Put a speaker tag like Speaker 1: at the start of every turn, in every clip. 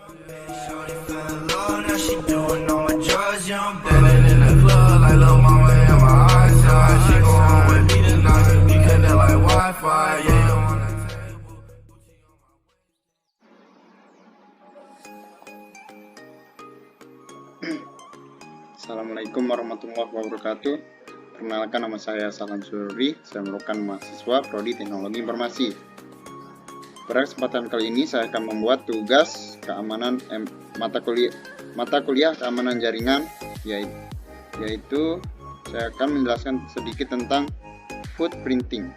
Speaker 1: Assalamualaikum warahmatullahi wabarakatuh. Perkenalkan, nama saya Salam Sururi. Saya merupakan mahasiswa Prodi Teknologi Informasi. Pada kesempatan kali ini saya akan membuat tugas keamanan mata kuliah keamanan jaringan, yaitu saya akan menjelaskan sedikit tentang footprinting.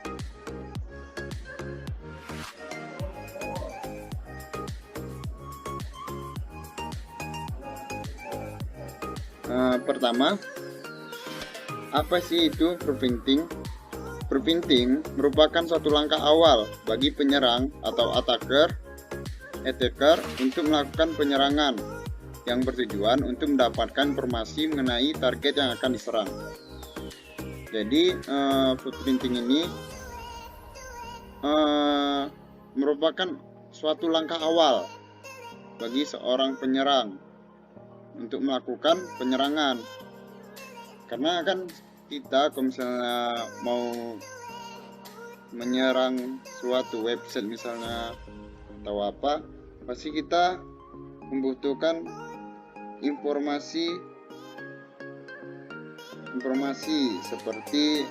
Speaker 1: Pertama, apa sih itu footprinting? Footprinting merupakan suatu langkah awal bagi penyerang atau attacker untuk melakukan penyerangan yang bertujuan untuk mendapatkan informasi mengenai target yang akan diserang. Jadi footprinting ini merupakan suatu langkah awal bagi seorang penyerang untuk melakukan penyerangan. Karena kan kita kalau misalnya mau menyerang suatu website misalnya atau apa, pasti kita membutuhkan informasi seperti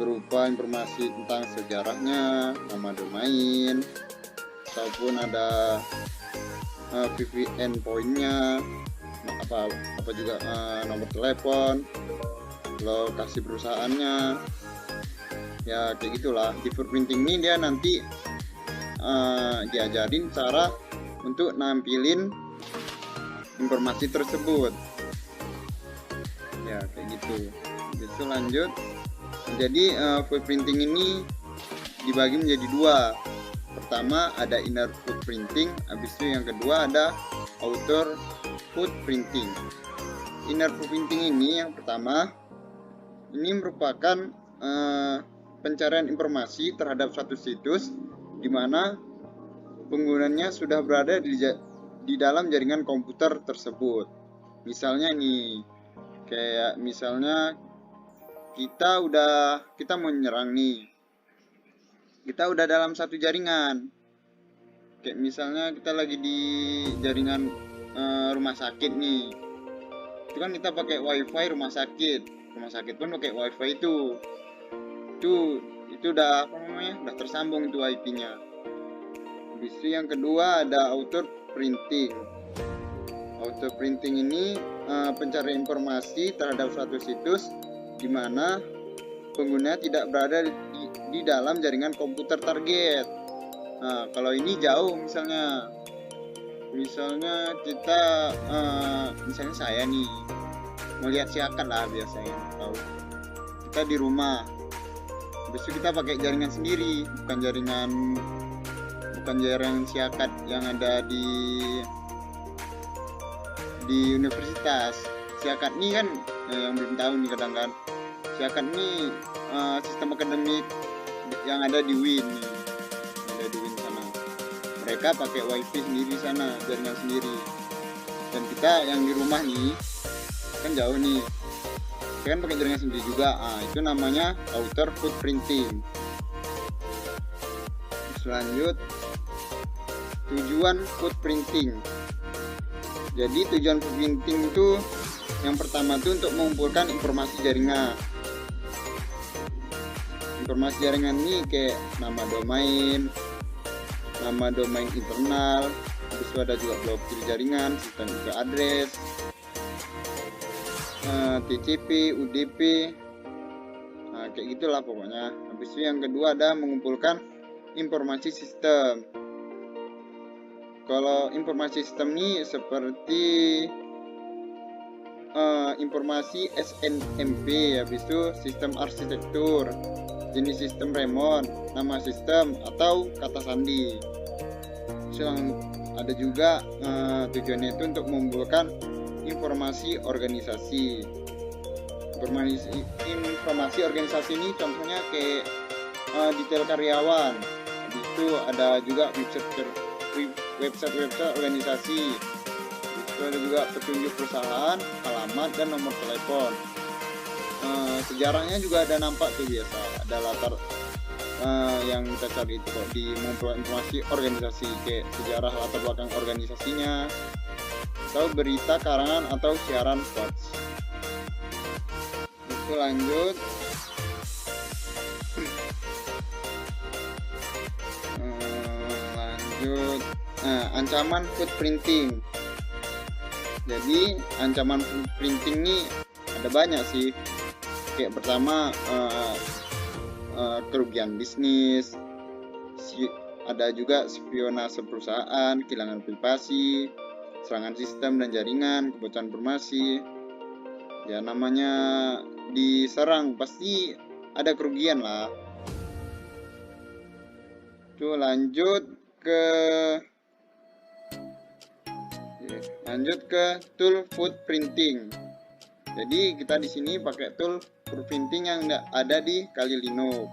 Speaker 1: berupa informasi tentang sejarahnya, nama domain, ataupun ada VPN poinnya, apa juga nomor telepon, lokasi perusahaannya, ya kayak gitulah. Di footprinting ini dia nanti diajarin cara untuk nampilin informasi tersebut, ya kayak gitu. Itu lanjut. Jadi footprinting ini dibagi menjadi dua. Pertama ada inner footprinting, habis itu yang kedua ada outer footprinting. Inner footprinting ini yang pertama, ini merupakan pencarian informasi terhadap suatu situs di mana penggunanya sudah berada di dalam jaringan komputer tersebut. Misalnya nih, kayak misalnya kita mau nyerang nih, kita udah dalam satu jaringan. Kayak misalnya kita lagi di jaringan rumah sakit nih, itu kan kita pakai wifi rumah sakit pun pakai wifi itu udah udah tersambung itu IP-nya. Habis itu yang kedua ada outer printing. Outer printing ini pencarian informasi terhadap suatu situs di mana pengguna tidak berada di dalam jaringan komputer target. Nah, kalau ini jauh, misalnya kita misalnya saya nih mau lihat siakan lah, biasanya tahu kita di rumah, habis itu kita pakai jaringan sendiri, bukan jaringan siakat yang ada di universitas. Siakat ini kan yang belum tahu nih kadang kan, siakat ini sistem akademik yang ada di Win nih, sana. Mereka pakai wifi sendiri sana, jaringan sendiri. Dan kita yang di rumah nih kan jauh nih, kita kan pakai jaringan sendiri juga. Itu namanya outer footprinting. Selanjut, tujuan footprinting. Jadi tujuan footprinting itu yang pertama itu untuk mengumpulkan informasi jaringan. Informasi jaringan ini kayak nama domain internal, terus ada juga blokir jaringan, sistem IP address, TCP, UDP, kayak gitulah pokoknya. Habis itu yang kedua ada mengumpulkan informasi sistem. Kalau informasi sistem ini seperti informasi SNMP, habis itu sistem arsitektur, jenis sistem remote, nama sistem, atau kata sandi. Ada juga tujuannya itu untuk mengumpulkan informasi organisasi. Informasi organisasi ini contohnya kayak detail karyawan. Habis itu ada juga website organisasi. Itu ada juga petunjuk perusahaan, alamat, dan nomor telepon. Sejarahnya juga ada nampak tuh, biasa ada latar yang kita cari itu kok, di mengumpulkan informasi organisasi kayak sejarah latar belakang organisasinya, atau berita karangan atau siaran pers. Itu lanjut. Ancaman footprinting. Jadi ancaman footprinting ini ada banyak sih. Kayak pertama kerugian bisnis, ada juga spionase perusahaan, kehilangan privasi, serangan sistem dan jaringan, kebocoran informasi. Ya namanya diserang pasti ada kerugian lah. Tuh lanjut ke tool footprinting. Jadi kita di sini pakai tool footprinting yang ada di Kali Linux.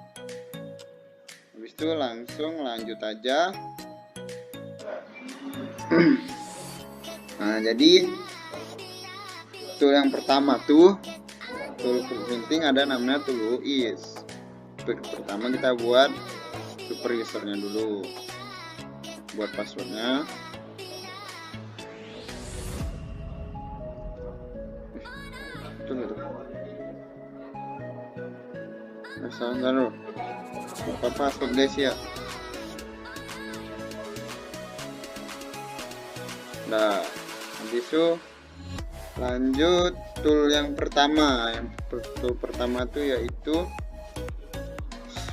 Speaker 1: Habis itu langsung lanjut aja. Nah, jadi tool yang pertama tuh tool footprinting ada namanya tool WHOIS. Pertama kita buat super usernya dulu, buat passwordnya. Salah loh, apa password guys ya. Nah, habis itu lanjut tool yang pertama. Tool pertama tuh yaitu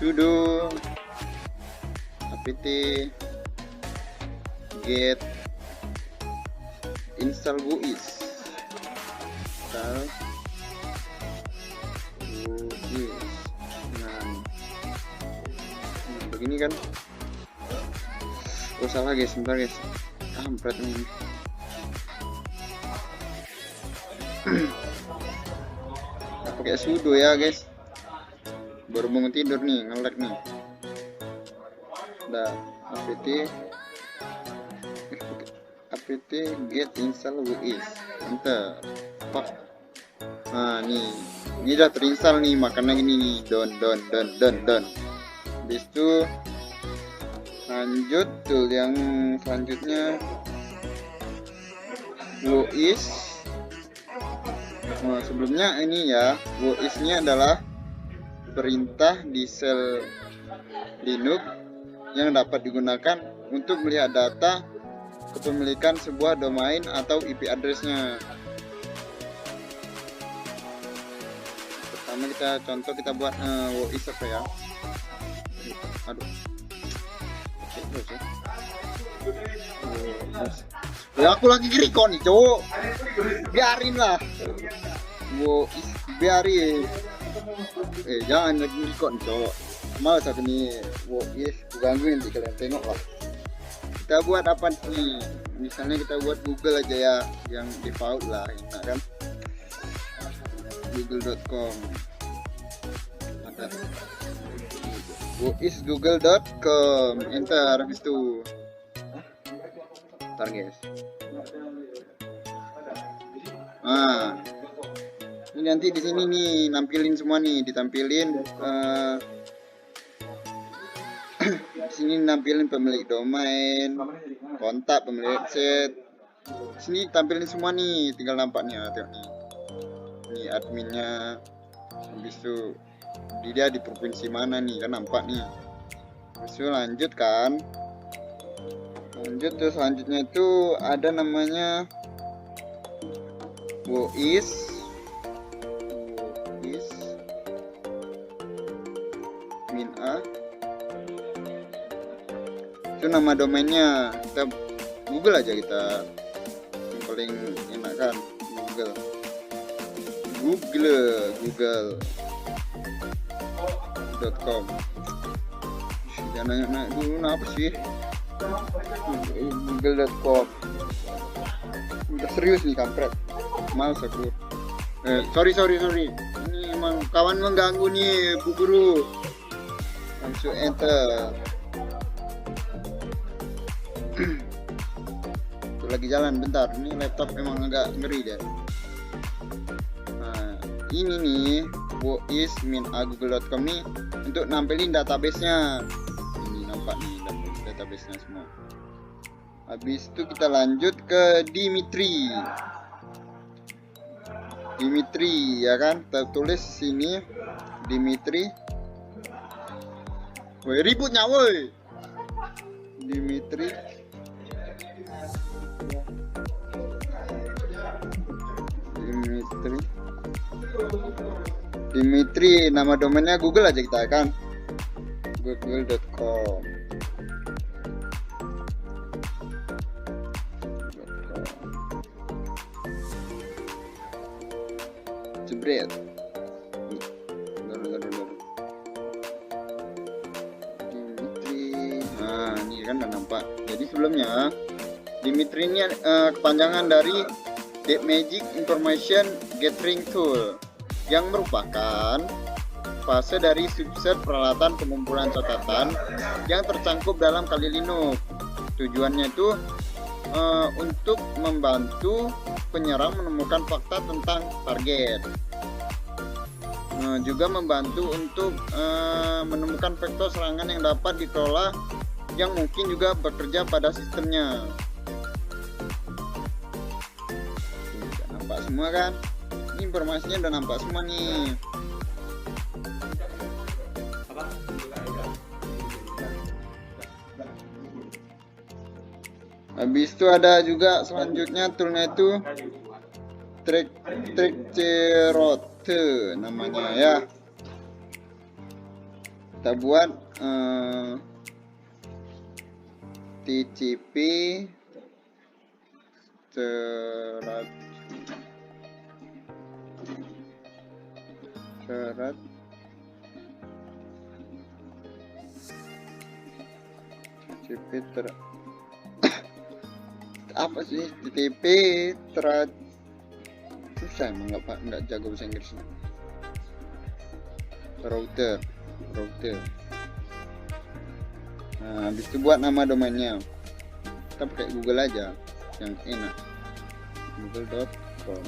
Speaker 1: sudo apt get install WHOIS. Begini kan. Oh salah guys, sebentar guys, kampret ini. Pakai sudo ya guys, baru bangun tidur nih, nge-lag nih. Udah apt get install WHOIS, enter. Nah nih, ini udah terinstall nih, makanya gini nih, don. Habis itu lanjut tool yang selanjutnya WHOIS. Nah, sebelumnya ini ya, WHOIS ini adalah perintah di shell Linux yang dapat digunakan untuk melihat data kepemilikan sebuah domain atau IP address-nya. Pertama kita buat WHOIS apa ya? Aduh, ya aku lagi record nih cowok, biarin lah. WHOIS biarin, jangan lagi record nih cowok, malas aku nih. WHOIS gangguin nanti kalian tengok lah. Kita buat apa nih, misalnya kita buat Google aja ya, yang default lah, enak kan, google.com. ada WHOIS google.com, enter. Habis itu ntar guys, nah ini nanti di sini nih nampilin semua nih, ditampilin di sini nampilin pemilik domain, kontak pemilik website. Sini tampilin semua nih, tinggal nampak nih, tengok nih, ini adminnya. Habis itu dia di provinsi mana nih, kan nampak nih. Habis itu lanjut tuh, selanjutnya itu ada namanya WHOIS -a. Itu nama domainnya, kita Google aja, kita yang paling enak kan, google.com. Jangan nanya dulu apa sih, google.com. Udah serius nih kampret, males aku. Sorry, ini emang kawan mengganggu nih Bu Guru. Langsung enter. Itu lagi jalan, bentar, ini laptop emang agak ngeri deh. Nah, ini nih google.com nih untuk nampilin database-nya. Ini nampak nih database-nya semua. Habis itu kita lanjut ke Dimitri ya kan, tertulis sini Dimitri. Woi, ributnya woi. Dimitri, nama domainnya Google aja kita kan, google.com. Jebret. Dimitri. Nah, ini kan udah nampak. Jadi sebelumnya Dimitri ini kepanjangan dari Deep Magic Information Gathering Tool, yang merupakan fase dari subset peralatan pengumpulan catatan yang tercangkup dalam Kali Linux. Tujuannya itu untuk membantu penyerang menemukan fakta tentang target, juga membantu untuk menemukan vektor serangan yang dapat dikelola yang mungkin juga bekerja pada sistemnya. Udah nampak semua kan? Ini informasinya udah nampak semua nih. Habis itu ada juga selanjutnya toolnya itu Trackcerote namanya ya. Kita buat TCP apa sih TTP susah emang, nggak jago bahasa Inggris. Router. Nah, habis itu buat nama domainnya, kita pakai Google aja yang enak, google.com.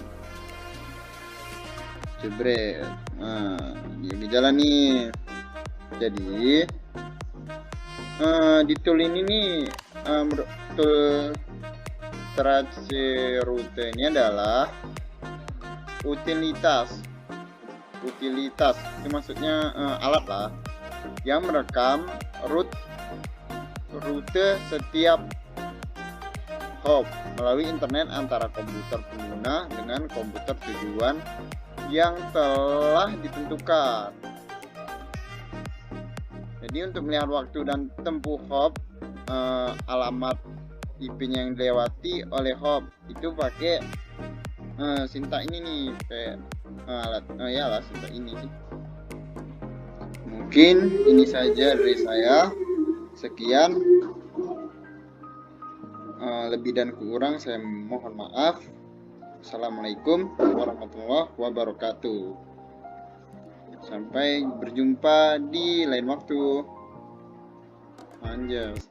Speaker 1: Jebret. Nah, ini jalan nih. Jadi di tool ini nih, tool Trackcerote ini adalah utilitas itu maksudnya alat lah yang merekam rute setiap hop melalui internet antara komputer pengguna dengan komputer tujuan yang telah ditentukan. Jadi untuk melihat waktu dan tempuh hop, alamat IP-nya yang dilewati oleh hop itu pakai sintak ini nih, kayak alat lah sintak ini sih. Mungkin ini saja dari saya. Sekian, lebih dan kurang saya mohon maaf. Assalamualaikum warahmatullahi wabarakatuh. Sampai berjumpa di lain waktu. Anjas.